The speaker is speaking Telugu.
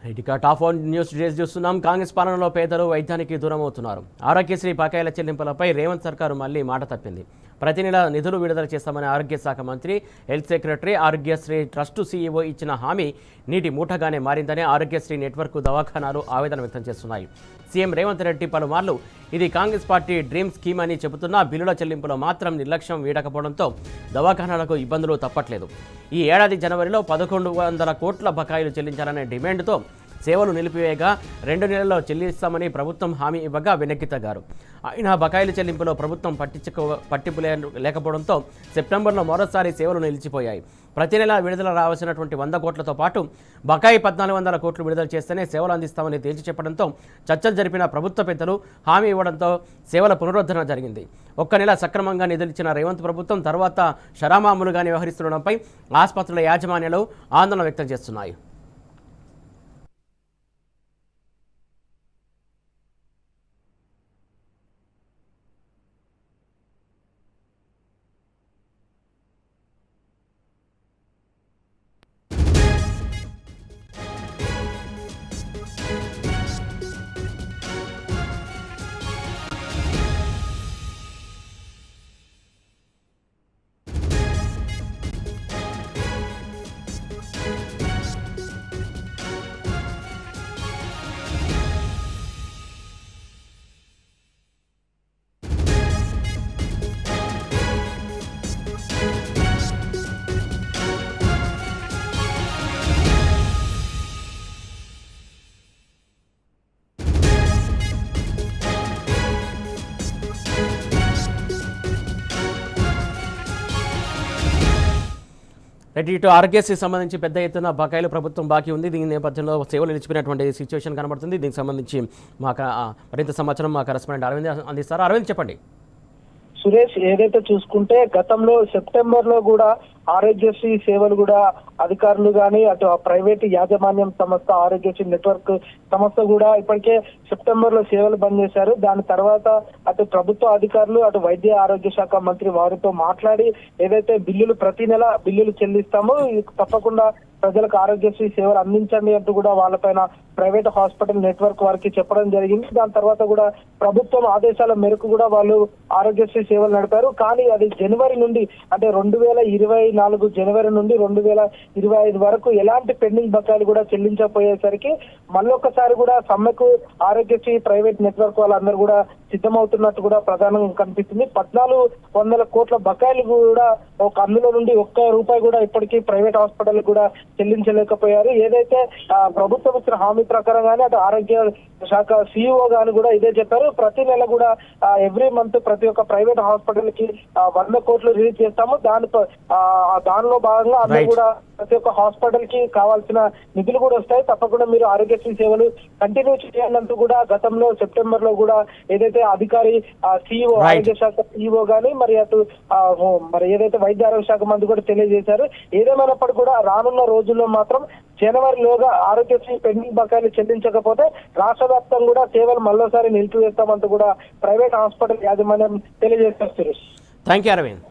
ఇక టాప్ వన్ న్యూస్ డీటెయిల్స్ చూస్తున్నాం. కాంగ్రెస్ పాలనలో పేదలు వైద్యానికి దూరం అవుతున్నారు. ఆరోగ్యశ్రీ బకాయిల చెల్లింపులపై రేవంత్ సర్కారు మళ్లీ మాట తప్పింది. ప్రతి నెల నిధులు విడుదల చేస్తామని ఆరోగ్య శాఖ మంత్రి, health secretary, Aarogyasri trust CEO ఇచ్చిన హామీ నీటి మూటగానే మారిందని ఆరోగ్యశ్రీ నెట్వర్క్ దవాఖానాలు ఆవేదన వ్యక్తం చేస్తున్నాయి. సీఎం రేవంత్ రెడ్డి పలుమార్లు ఇది కాంగ్రెస్ పార్టీ డ్రీమ్ స్కీమ్ అని చెబుతున్నా బిల్లుల చెల్లింపులో మాత్రం నిర్లక్ష్యం వీడకపోవడంతో దవాఖానాలకు ఇబ్బందులు తప్పట్లేదు. ఈ ఏడాది జనవరిలో 1100 కోట్ల బకాయిలు చెల్లించాలనే డిమాండ్తో సేవలు నిలిపివేయగా 2 నెలల్లో చెల్లిస్తామని ప్రభుత్వం హామీ ఇవ్వగా వెనక్కి తగ్గారు. అయినా బకాయిల చెల్లింపులో ప్రభుత్వం పట్టింపు లేకపోవడంతో సెప్టెంబర్లో మరోసారి సేవలు నిలిచిపోయాయి. ప్రతి నెల విడుదల రావాల్సినటువంటి 100 కోట్లతో పాటు బకాయి 1400 కోట్లు విడుదల చేస్తేనే సేవలు అందిస్తామని తేల్చి చెప్పడంతో చర్చలు జరిపిన ప్రభుత్వ పెద్దలు హామీ ఇవ్వడంతో సేవల పునరుద్ధరణ జరిగింది. ఒక్క నెల సక్రమంగా నిధులిచ్చిన రేవంత్ ప్రభుత్వం తర్వాత షరామామూలుగానే వ్యవహరిస్తుండడంపై ఆసుపత్రుల యాజమాన్యాలు ఆందోళన వ్యక్తం చేస్తున్నాయి. ఇటు ఆరోగ్యశ్రీ సంబంధించి పెద్ద ఎత్తున బకాయిలు ప్రభుత్వం బాకీ ఉంది. దీని నేపథ్యంలో సేవలు నిలిచిపోయినటువంటి సిచ్యువేషన్ కనబడుతుంది. దీనికి సంబంధించి మాకు మరింత సమాచారం మా కరెస్పాండెంట్ అరవింద్ అందిస్తారు. అరవింద్, చెప్పండి. సురేష్, ఏదైతే చూసుకుంటే గతంలో సెప్టెంబర్ లో కూడా ఆరోగ్యశ్రీ సేవలు కూడా అధికారులు కానీ అటు ప్రైవేట్ యాజమాన్యం సంస్థ ఆరోగ్యశ్రీ నెట్వర్క్ సంస్థ కూడా ఇప్పటికే సెప్టెంబర్ లో సేవలు బంద్ చేశారు. దాని తర్వాత అటు ప్రభుత్వ అధికారులు అటు వైద్య ఆరోగ్య శాఖ మంత్రి వారితో మాట్లాడి ఏదైతే బిల్లులు ప్రతి నెల బిల్లులు చెల్లిస్తామో తప్పకుండా ప్రజలకు ఆరోగ్యశ్రీ సేవలు అందించండి అంటూ కూడా వాళ్ళపైన ప్రైవేట్ హాస్పిటల్ నెట్వర్క్ వారికి చెప్పడం జరిగింది. దాని తర్వాత కూడా ప్రభుత్వం ఆదేశాల మేరకు కూడా వాళ్ళు ఆరోగ్యశ్రీ సేవలు నడిపారు. కానీ అది జనవరి నుండి అంటే 2024 జనవరి నుండి 2025 వరకు ఎలాంటి పెండింగ్ బకాయిలు కూడా చెల్లించకపోయేసరికి మళ్ళొకసారి కూడా సమ్మెకు ఆరోగ్యశ్రీ ప్రైవేట్ నెట్వర్క్ వాళ్ళందరూ కూడా సిద్ధమవుతున్నట్టు కూడా ప్రధానంగా కనిపిస్తుంది. 1400 కోట్ల బకాయిలు కూడా అందులో నుండి ₹1 కూడా ఇప్పటికీ ప్రైవేట్ హాస్పిటల్ కూడా చెల్లించలేకపోయారు. ఏదైతే ప్రభుత్వం ఇచ్చిన హామీ ప్రకారంగానే అటు ఆరోగ్య శాఖ సీఈఓ గాని కూడా ఇదే చెప్పారు. ప్రతి నెల కూడా ఎవ్రీ మంత్ ప్రతి ఒక్క ప్రైవేట్ హాస్పిటల్ కి 100 కోట్లు రిలీజ్ చేస్తాము. దానిలో భాగంగా అందరూ కూడా ప్రతి ఒక్క హాస్పిటల్ కి కావాల్సిన నిధులు కూడా వస్తాయి. తప్పకుండా మీరు ఆరోగ్యశ్రీ సేవలు కంటిన్యూ చేయాలంటూ కూడా గతంలో సెప్టెంబర్ లో కూడా ఏదైతే అధికారి సీఈఓ ఆరోగ్య శాఖ సీఈఓ గాని మరి అటు మరి ఏదైతే వైద్య ఆరోగ్య శాఖ మంత్రి కూడా తెలియజేశారు. ఏదేమైనప్పటికీ కూడా రానున్న రోజుల్లో మాత్రం జనవరిలోగా ఆరోగ్యశ్రీ పెండింగ్ బకాయిలు చెల్లించకపోతే రాష్ట్ర వ్యాప్తంగా కూడా సేవలు మరోసారి నిలిపివేస్తామంటూ కూడా ప్రైవేట్ హాస్పిటల్ యాజమాన్యం తెలియజేస్తారు. Thank you Arvind.